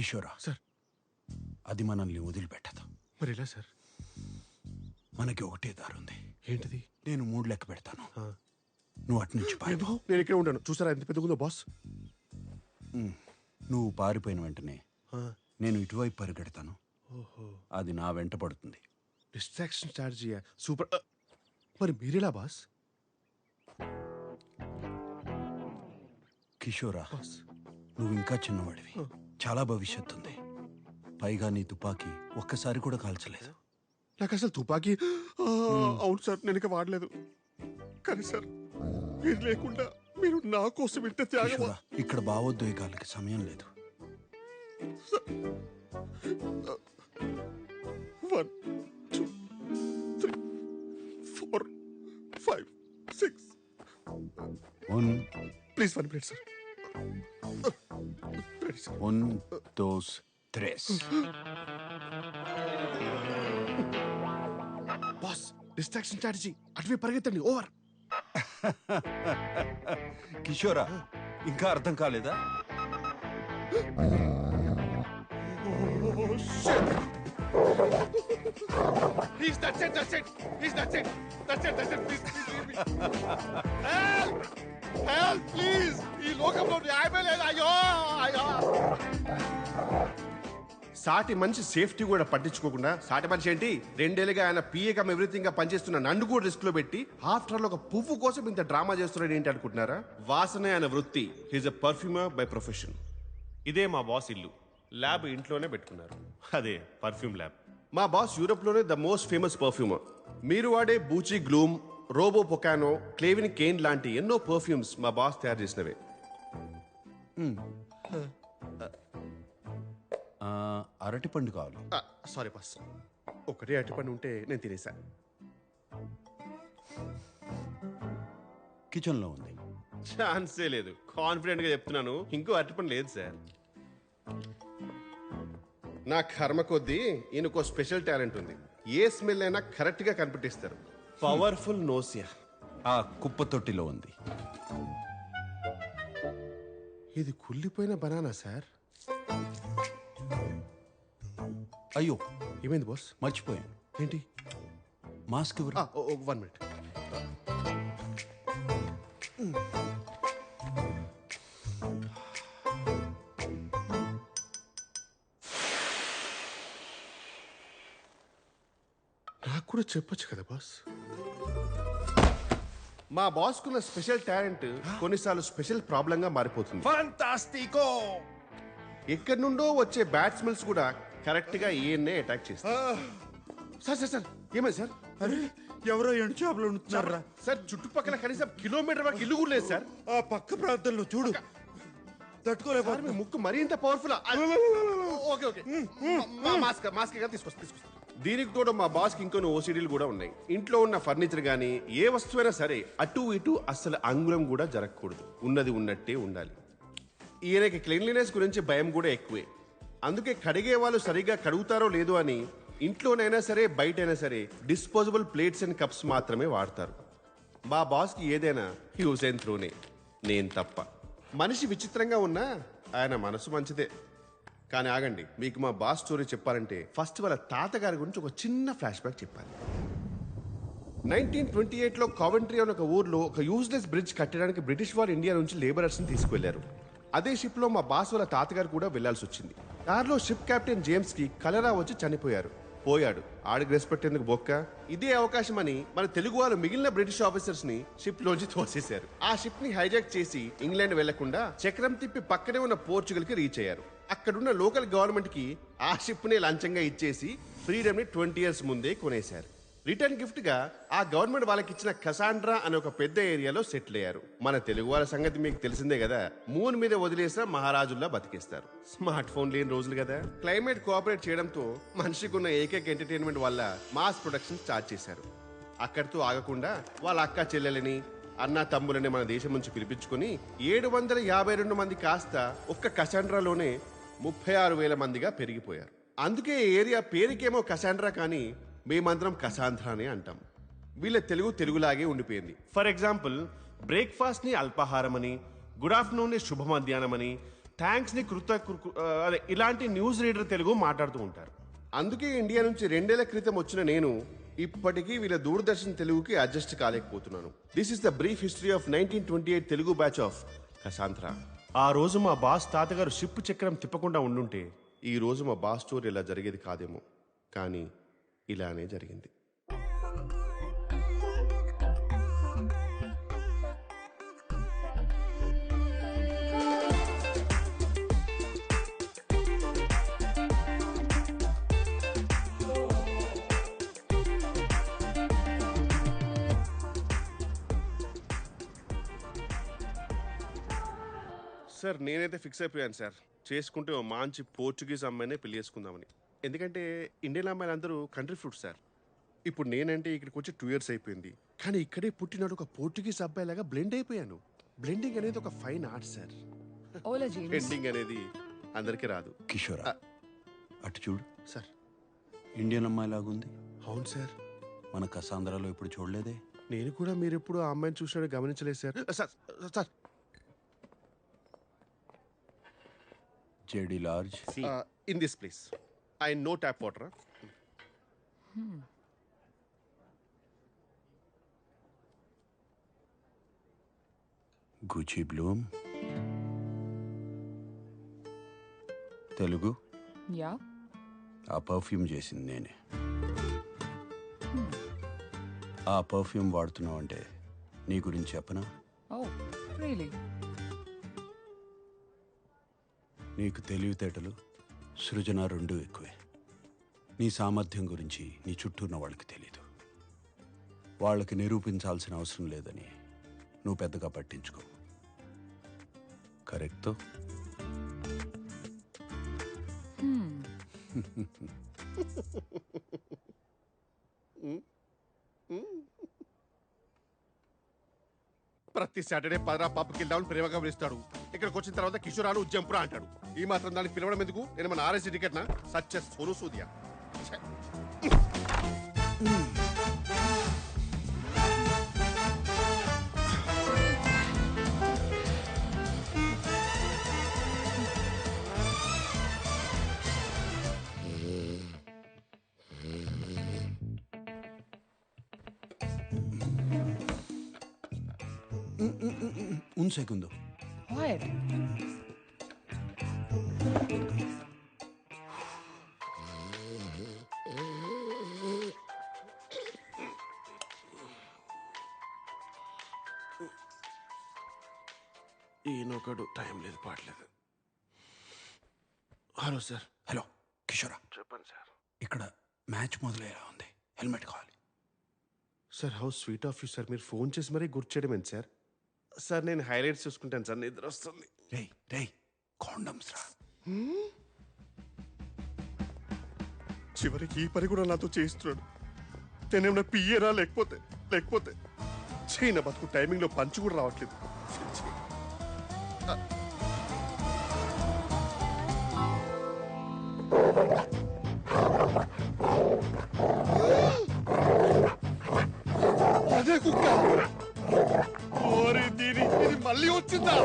కిషోరా sir అది మనల్ని వదిలిపెట్టదు. మరి ఎలా సార్? మనకి ఒకటే దారుంది. ఏంటిది? నేను 3 లెక్క పెడతాను, నువ్వు అటు నుంచి పారిపో. నేను ఇక్కడే ఉంటాను. చూసారా ఎంత పెద్దగుందో బాస్? నువ్వు పారిపోయిన వెంటనే నేను ఇటువైపు పరిగెడతాను. అది నా వెంట పడుతుంది. Distraction strategy super. మరి మీరెలా బాస్? కిషోరా నువ్వు ఇంకా చిన్నవాడివి, చాలా భవిష్యత్తు ఉంది. పైగా నీ తుపాకీ ఒక్కసారి కూడా కాల్చలేదు. నాకు అసలు తుపాకీ అవును సార్, నేను ఇక వాడలేదు. కానీ సార్ మీరు లేకుండా మీరు నా కోసం ఇంత త్యాగం. కిషోరా, ఇక్కడ భావోద్వేగాలకి సమయం లేదు. 1 2 3 4 5 6 please 1 minute sir. 1 2 3. Boss distraction strategy, అటువే పరిగెత్తండి. ఓవర్. కిషోరా ఇంకా అర్థం కాలేదా? ఈ లోకంలో న్యాయమే లేదు. అయ్యో అయ్యో. సాటి మనిషి సేఫ్టీ కూడా పట్టించుకోకుండా, సాటి మనిషి ఏంటి 2 ఏళ్ళుగా ఆయన పిఏకమ్ ఎవ్రీథింగ్ గా పనిచేస్తున్న నన్ను కూడా రిస్క్ లో పెట్టి ఆఫ్టర్ ఒక పువ్వు కోసం ఇంత డ్రామా చేస్తున్నాడు ఏంటి అనుకుంటున్నారా? వాసనే ఆయన వృత్తి. He's a perfumer by profession. ఇదే మా బాస్ ఇల్లు. ల్యాబ్ ఇంట్లోనే పెట్టుకున్నారు, అదే పర్ఫ్యూమ్ ల్యాబ్. మా బాస్ యూరోప్ లోనే ద మోస్ట్ ఫేమస్ పర్ఫ్యూమర్. మీరు వాడే బూచి గ్లూమ్, రోబో పొకానో, క్లేవిన్ కేన్ లాంటి ఎన్నో పర్ఫ్యూమ్స్ మా బాస్ తయారు చేసినవే. అరటిపండు కావాలి. సారీ బాస్, ఒకటే అరటిపండు ఉంటే నేను తినేసా. కిచెన్ లో ఉంది. ఛాన్సే లేదు. కాన్ఫిడెంట్ గా చెప్తున్నాను, ఇంకో అరటిపండు లేదు సార్. నా కర్మ కొద్దీ ఈయనకో స్పెషల్ టాలెంట్ ఉంది. ఏ స్మెల్ అయినా కరెక్ట్ గా కనిపెట్టిస్తారు. Powerful nausea. ఆ కుప్ప తొట్టిలో ఉంది. ఇది కుళ్ళిపోయిన బనానా సార్. అయ్యో ఏమైంది బాస్? మర్చిపోయాను. ఏంటి? మాస్క్ ఎవరు? 1 మినిట్. నాకు కూడా చెప్పొచ్చు కదా బాస్. మా బాస్ కున్న స్పెషల్ టాలెంట్ కొన్నిసార్లు స్పెషల్ ప్రాబ్లం గా మారిపోతుంది. ఫాంటాస్టికో! ఎక్కడి నుండో వచ్చే బ్యాడ్ స్మెల్స్ కూడా కరెక్ట్ గా ఈయన్నే అటాక్ చేస్తారు. సార్ సార్ సార్ ఏమైంది సార్? అరే ఎవరో ఎండు చేపలు ఉంటున్నారా సార్? చుట్టుపక్కల కనీసం కిలోమీటర్ వరకు ఇల్లు కూడా లేదు సార్. ఆ పక్క ప్రాంతంలో చూడు. తట్టుకోలేకపోతే మీ ముక్కు మరీ ఇంత powerful. Okay okay, mask mask తీసుకొస్తా. దీనికి తోడు మా బాస్ కి ఇంకొన్ని ఓసిడీలు కూడా ఉన్నాయి. ఇంట్లో ఉన్న ఫర్నిచర్ గానీ ఏ వస్తువైనా సరే అటు ఇటు అస్సలు అంగుళం కూడా జరగకూడదు. ఉన్నది ఉన్నట్టే ఉండాలి. ఈయనకి క్లీన్లీనెస్ గురించి భయం కూడా ఎక్కువే. అందుకే కడిగే వాళ్ళు సరిగ్గా కడుగుతారో లేదో అని ఇంట్లోనైనా సరే బయటైనా సరే డిస్పోజబుల్ ప్లేట్స్ అండ్ కప్స్ మాత్రమే వాడతారు. మా బాస్కి ఏదైనా యూజ్ అండ్ త్రోనే, నేను తప్ప. మనిషి విచిత్రంగా ఉన్నా ఆయన మనసు మంచిదే. కానీ ఆగండి, మీకు మా బాస్ స్టోరీ చెప్పాలంటే ఫస్ట్ వాళ్ళ తాతగారి గురించి ఒక చిన్న ఫ్లాష్ బ్యాక్ చెప్పాలి. 1928లో కావెంట్రీ అనే ఒక ఊర్లో ఒక యూజ్లెస్ బ్రిడ్జ్ కట్టడానికి బ్రిటిష్ వాళ్ళు ఇండియా నుంచి లేబరర్స్ ని తీసుకువెళ్లారు. అదే షిప్ లో మా బాస్ వాళ్ళ తాతగారు కూడా వెళ్లాల్సి వచ్చింది. దారిలో షిప్ కెప్టెన్ జేమ్స్ కి కలరా వచ్చి చనిపోయారు. పోయాడు, ఆడికి రెస్పెక్ట్ ఎందుకు బొక్క. ఇదే అవకాశం అని మన తెలుగు వాళ్ళు మిగిలిన బ్రిటిష్ ఆఫీసర్స్ ని షిప్ లోంచి తోసేశారు. ఆ షిప్ ని హైజాక్ చేసి ఇంగ్లాండ్ వెళ్లకుండా చక్రం తిప్పి పక్కనే ఉన్న పోర్చుగల్ కి రీచ్ అయ్యారు. అక్కడున్న లోకల్ గవర్నమెంట్ కి ఆ షిప్ ని లంచంగా ఇచ్చేసి ఫ్రీడమ్ ని 20 years ముందే కొనేశారు. రిటర్న్ గిఫ్ట్ గా ఆ గవర్నమెంట్ వాళ్ళకి ఇచ్చిన కసాండ్రా అనే ఒక పెద్ద ఏరియాలో సెటిల్ అయ్యారు. మన తెలుగు వాళ్ళ సంగతి మీకు తెలిసిందే కదా, మూన్ మీద వదిలేసిన మహారాజుల్లా బతికేస్తారు. స్మార్ట్ ఫోన్ లేని రోజులు కదా. క్లైమేట్ కోఆపరేట్ చేయడంతో మనిషికి ఉన్న ఏకైక ఎంటర్టైన్మెంట్ వల్ల మాస్ ప్రొడక్షన్ స్టార్ట్ చేశారు. అక్కడితో ఆగకుండా వాళ్ళ అక్క చెల్లెలని అన్న తమ్ములని మన దేశం నుంచి పిలిపించుకొని 752 మంది కాస్త ఒక్క కసాండ్రాలోనే 36,000 మందిగా పెరిగిపోయారు. అందుకే ఏరియా పేరుకేమో కసాండ్రా కానీ మేమందరం కసాంధ్రా అని అంటాం. వీళ్ళ తెలుగులాగే ఉండిపోయింది. ఫర్ ఎగ్జాంపుల్, బ్రేక్ఫాస్ట్ ని అల్పాహారం అని, గుడ్ ఆఫ్టర్నూన్ ని శుభ మధ్యాహ్నం అని, థ్యాంక్స్ ని అదే ఇలాంటి న్యూస్ రీడర్ తెలుగు మాట్లాడుతూ ఉంటారు. అందుకే ఇండియా నుంచి 2 ఏళ్ల క్రితం వచ్చిన నేను ఇప్పటికీ వీళ్ళ దూరదర్శన్ తెలుగుకి అడ్జస్ట్ కాలేకపోతున్నాను. This is the brief history of 1928 Telugu batch of కసాంత్రా. ఆ రోజు మా బాస్ తాతగారు షిప్ చక్రం తిప్పకుండా ఉండుంటే ఈ రోజు మా బాస్ స్టోరీ ఇలా జరిగేది కాదేమో, కానీ ఇలానే జరిగింది. సార్ నేనైతే ఫిక్స్ అయిపోయాను సార్, చేసుకుంటే ఓ మంచి పోర్చుగీస్ అమ్మాయినే పెళ్లి చేసుకుందామని. ఎందుకంటే ఇండియన్ అమ్మాయిలు అందరూ కంట్రీ ఫ్రూట్స్ సార్. ఇప్పుడు నేనంటే ఇక్కడికి వచ్చి 2 years అయిపోయింది, కానీ ఇక్కడే పుట్టినాడు ఒక పోర్చుగీస్ అబ్బాయిలాగా బ్లెండ్ అయిపోయాను. బ్లెండింగ్ అనేది ఒక ఫైన్ ఆర్ట్ సార్. బ్లెండింగ్ అనేది అందరికీ రాదు. కిషోరా, అటు చూడు. సార్ ఇండియన్ అమ్మాయి లాగుంది. అవును సార్, మన కసాంధ్రాలో ఇప్పుడు చూడలేదే. నేను కూడా మీరు ఎప్పుడు ఆ అమ్మాయిని చూసినట్టు గమనించలేదు సార్. సార్ సార్ జేడి లార్జ్. In this place I know tap water. Gucci Bloom. Telugu. Yeah, ఆ పర్ఫ్యూమ్ చేసింది నేనే. ఆ పర్ఫ్యూమ్ వాడుతున్నావు అంటే నీ గురించి చెప్పనా? Oh really? నీకు తెలివితేటలు, సృజన రెండూ ఎక్కువే. నీ సామర్థ్యం గురించి నీ చుట్టూ ఉన్న వాళ్ళకి తెలీదు. వాళ్ళకి నిరూపించాల్సిన అవసరం లేదని నువ్వు పెద్దగా పట్టించుకో. కరెక్టో? ప్రతి సాటర్డే పదరా పబ్కి వెళ్దామని ప్రేమగా పిలుస్తాడు. ఇక్కడికి వచ్చిన తర్వాత కిషోరాలు జంపురా అంటాడు. ఈ మాత్రం దానికి పిలవడం ఎందుకు? నేను మన ఆర్ఎస్సీ టికెట్నా? సత్య సోను సూదియా. Un segundo. What? ఈయనొకడు టైం లేదు, పాడలేదు. Hello sir. హలో కిషోరా, చెప్పండి సార్. ఇక్కడ మ్యాచ్ మొదలయ్యేలా ఉంది. హెల్మెట్ కావాలి. Sir how sweet of you sir. మీరు ఫోన్ చేసి మరీ గుర్తు చేయడం ఏంటి సార్? సార్ నేను హైలైట్స్ చూసుకుంటాను సార్, నిద్ర వస్తుంది. రే కాండమ్స్ రా. చివరికి ఈ పని కూడా నాతో చేయిస్తున్నాడు. నేనేమన్నా పియ్యరా లేకపోతే చైనా బతుకు టైమింగ్లో పంచు కూడా రావట్లేదు. అదే కుక్క. ఓరి దీని, ఇది మళ్ళీ వచ్చిందా?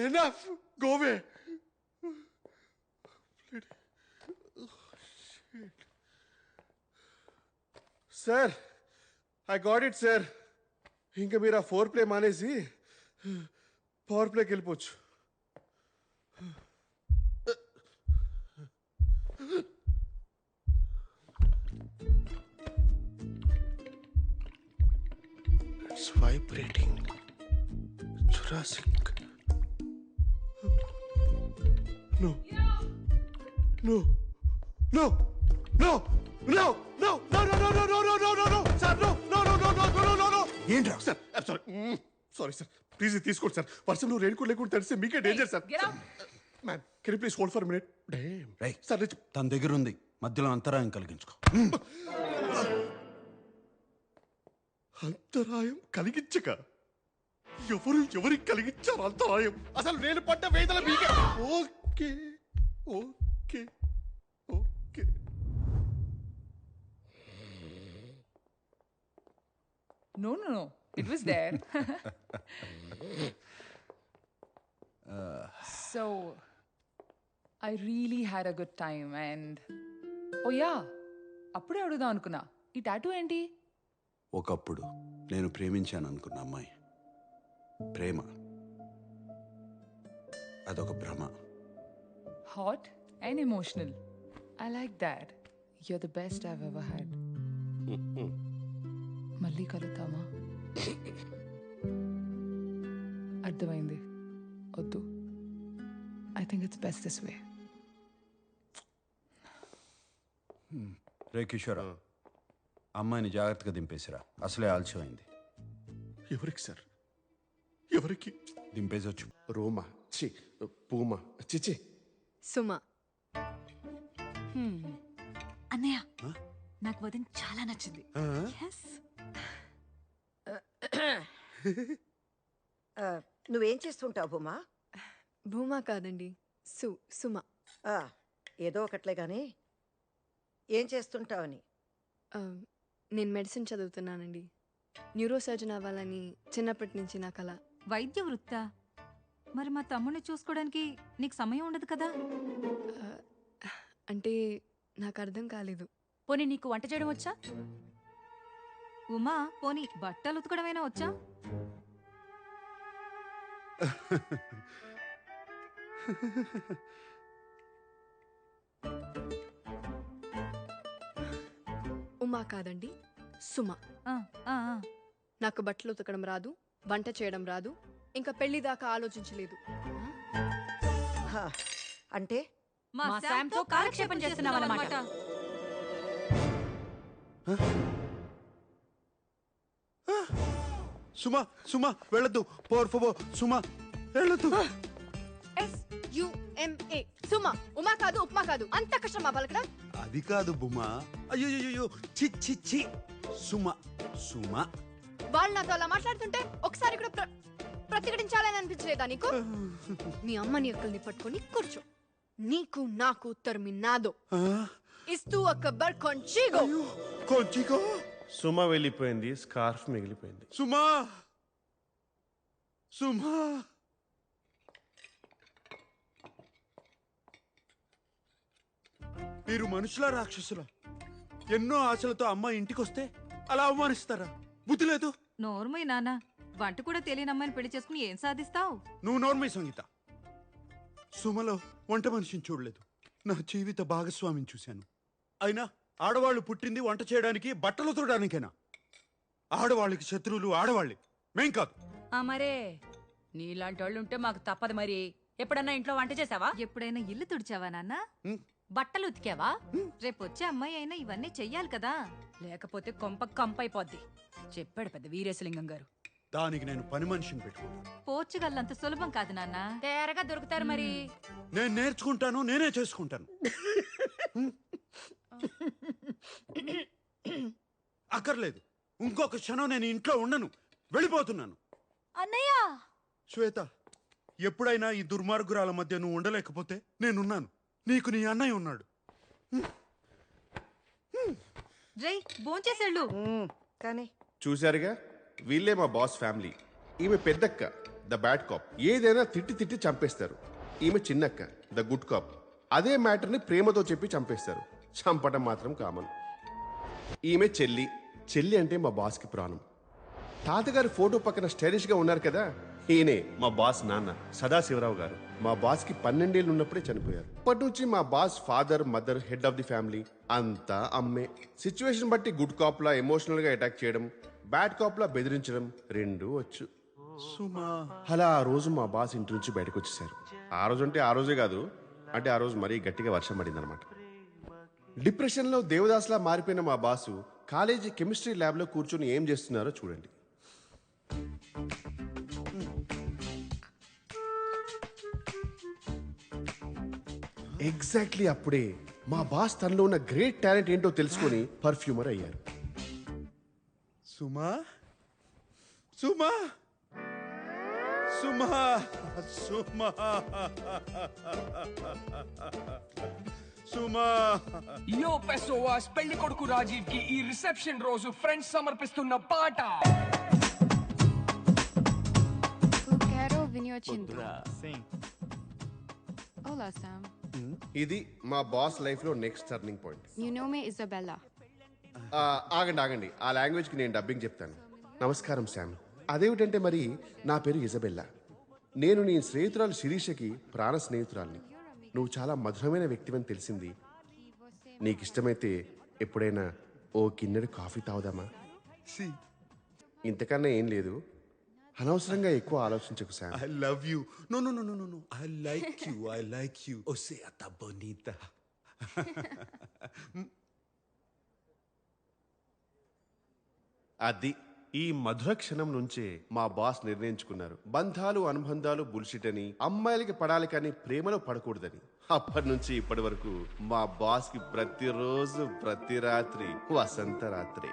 Enough! Go away! Sir I got it sir. ఇంకా మీరు ఆ 4 ప్లే మానేసి పవర్ ప్లేకి వెళ్ళిపోవచ్చు. It's vibrating. Jurassic. No. No. No. No. No. No. No. No. No. No. No. No. No. No. Sir, no. No. No. No. No. No. No. No. ఏంట్రా? Sir, I'm sorry. Sorry, sir. Please తీసుకోండి sir. వర్షంలో raincoat లేకుండా తెలిస్తే మీకే danger sir. Get out. Ma'am, can you please hold for minute? Damn. రేయ్, sir తన దగ్గర ఉంది, మధ్యలో అంతరాయం కలిగించుకో. అంతరాయం కలిగించక ఎవరికి కలిగించారు అంతరాయం? అసలు నేను పడ్డ వేదన మీకే. Okay okay okay. No. It was there. So, I really had a good time and... Oh yeah, అప్పుడే అడుగుదాం అనుకున్నా. ఈ టాటూ ఏంటి? ఒకప్పుడు నేను ప్రేమించాను అనుకున్న అమ్మాయి ప్రేమ అదొక భ్రమ. Hot and emotional. I like that. You're the best I've ever had. మళ్ళీ కలుద్దామా? అర్థమైంది, వద్దు. I think it's best this way. రే కిషోర్, అమ్మాయిని జాగ్రత్తగా దింపేసిరా, అసలే ఆలస్యమైంది. ఎవరికి సార్? ఎవరికి? దింపేసొచ్చు. రోమా చి పూమా చిచి సుమ. అన్నయ్య, నాకు వదిన చాలా నచ్చింది. Yes. నువ్వేం చేస్తుంటావు భూమా? భూమా కాదండి, సుమ. ఆ, ఏదో ఒకట్లే గాని ఏం చేస్తుంటావని. నేను మెడిసిన్ చదువుతున్నానండి. న్యూరో సర్జన్ అవ్వాలని చిన్నప్పటి నుంచి నా కల. వైద్య వృత్తా? మరి మా తమ్ముడిని చూసుకోవడానికి నీకు సమయం ఉండదు కదా? అంటే నాకు అర్థం కాలేదు. పోనీ నీకు వంట చేయడం వచ్చా? ఉమా, పోనీ బట్టలు ఉతకడమైనా వచ్చా? ఉమా కాదండి, సుమ. ఆ, ఆ, ఆ. నాకు బట్టలు ఉతకడం రాదు, వంట చేయడం రాదు, ఇంకా పెళ్లి దాకా ఆలోచించలేదు. హా, అంటే మా శామ్తో కాలక్షేపం చేస్తున్నావన్నమాట. సుమా వెళ్ళొద్దు. సుమా వెళ్ళొద్దు. SUMA సుమ. ఉమా కాదు, ఉప్మా కాదు. అంత కష్టమా పలకడం? అది కాదు బుమా. అయ్యో చి సుమా. వాళ్ళు నాతో అలా మాట్లాడుతుంటే ఒకసారి కూడా ప్రతిఘటించాలని అనిపించలేదా నీకు? మీ అమ్మని అక్కల్ని పట్టుకొని కూర్చో. నీకు నాకు ఉత్తరం నాదో. ఇస్తూ అక్బర్ కొంచిగో. సుమ వెళ్ళిపోయింది, స్కార్ఫ్ మిగిలిపోయింది. సుమా. మీరు మనుషుల రాక్షసులా? ఎన్నో ఆశలతో అమ్మాయి ఇంటికొస్తే అలా అవమానిస్తారా? బుద్ధి లేదు. నోర్మయ్య నాన్న, వంట కూడా తెలియని అమ్మాయిని పెళ్లి చేసుకుని ఏం సాధిస్తావు? నువ్వు నోర్మై సంగీత. సుమలో వంట మనిషిని చూడలేదు, నా జీవిత భాగస్వామిని చూశాను. అయినా ఆడవాళ్ళు పుట్టింది వంట చేయడానికి, బట్టలు ఉతకడానికేనా? ఆడవాళ్ళకి శత్రువులు ఆడవాళ్ళే, మేం కాదు. మరే నీలాంటి వాళ్ళు ఉంటే మాకు తప్పదు. మరి ఎప్పుడన్నా ఇంట్లో వంట చేసావా? ఎప్పుడైనా ఇల్లు తుడిచావా నాన్న? బట్టలు ఉతికావా? రేపు వచ్చే అమ్మాయి అయినా ఇవన్నీ చెయ్యాలి కదా. లేకపోతే కొంప కంపైపోద్ది. చెప్పాడు పెద్ద వీరేశలింగం గారు. దానికి నేను పని మనిషిని పెట్టుకున్నాను. పోర్చుగల్ అంత సులభం కాదు నాన్న. తేరగా దొరుకుతారు మరి. నేను నేర్చుకుంటాను, నేనే చేసుకుంటాను. అక్కర్లేదు, ఇంకొక క్షణం నేను ఇంట్లో ఉండను, వెళ్ళిపోతున్నాను. అన్నయ్య! శ్వేత, ఎప్పుడైనా ఈ దుర్మార్గురాల మధ్య నువ్వు ఉండలేకపోతే నేనున్నాను. నీకు నీ అన్నయ్య ఉన్నాడు. రై, భోంచేసేళ్ళు. కానీ చూశారుగా, వీళ్ళే మా బాస్ ఫ్యామిలీ. ఈమె పెద్దక్క, ద బ్యాడ్ కాప్. ఏదైనా తిట్టి చంపేస్తారు. ఈమె చిన్నక్క, ద గుడ్ కాప్. అదే మ్యాటర్ని ప్రేమతో చెప్పి చంపేస్తారు. చంపటం మాత్రం కామన్. ఈమె చెల్లి అంటే మా బాస్కి ప్రాణం. తాతగారి ఫోటో పక్కన స్టైలిష్ గా ఉన్నారు కదా, ఈయనే మా బాస్ నాన్న సదాశివరావు గారు. మా బాస్ కి 12 ఏళ్ళు ఉన్నప్పుడే చనిపోయారు. అప్పటి నుంచి మా boss father, mother, head of the family అంతా అమ్మే. సిచ్యువేషన్ బట్టి గుడ్ కాప్ లా ఎమోషనల్ గా అటాక్ చేయడం, బ్యాడ్ కాప్ లా బెదిరించడం రెండూ వచ్చు. సుమా. అలా ఆ రోజు మా బాస్ ఇంటి నుంచి బయటకు వచ్చేసారు. ఆ రోజు అంటే ఆ రోజే కాదు, అంటే ఆ రోజు మరీ గట్టిగా వర్షం పడింది అనమాట. డిప్రెషన్లో దేవదాస్లా మారిపోయిన మా బాసు కాలేజీ కెమిస్ట్రీ ల్యాబ్లో కూర్చొని ఏం చేస్తున్నారో చూడండి. ఎగ్జాక్ట్లీ అప్పుడే మా బాస్ తనలో ఉన్న గ్రేట్ టాలెంట్ ఏంటో తెలుసుకొని పర్ఫ్యూమర్ అయ్యారు. సుమా. సుమా సుమా సుమా సుమా యో పెసోవాస్ పెళ్లి కొడుకు రాజీవ్ కి ఈ రిసెప్షన్ రోజు ఫ్రెండ్స్ సమర్పిస్తున్న పాట. Quero vinho tinto. Sim. Olá, Sam. ఇది మా బాస్ లైఫ్ లో next turning point. Meu nome é Isabella. ఆగండి ఆ లాంగ్వేజ్ కి నేను డబ్బింగ్ చెప్తాను. నమస్కారం శామ్. అదేమిటంటే మరి నా పేరు ఇజబెల్లా. నేను నీ స్నేహితురాలు శిరీషకి ప్రాణ స్నేహితురాల్ని. నువ్వు చాలా మధురమైన వ్యక్తివని తెలిసింది. నీకు ఇష్టమైతే ఎప్పుడైనా ఓ కిన్నెడు కాఫీ తాగుదామా? ఇంతకన్నా ఏం లేదు. అనవసరంగా ఎక్కువ ఆలోచించకు Sam. I love you. No. I like you. I like you. O sea, tá bonita. అది ఈ మధుర క్షణం నుంచే మా బాస్ నిర్ణయించుకున్నారు. బంధాలు అనుబంధాలు బుల్షిట్ అని, అమ్మాయిలకి పడాలి కానీ ప్రేమలో పడకూడదని. అప్పటి నుంచి ఇప్పటి వరకు మా బాస్ కి ప్రతిరోజు ప్రతి రాత్రి వసంత రాత్రి.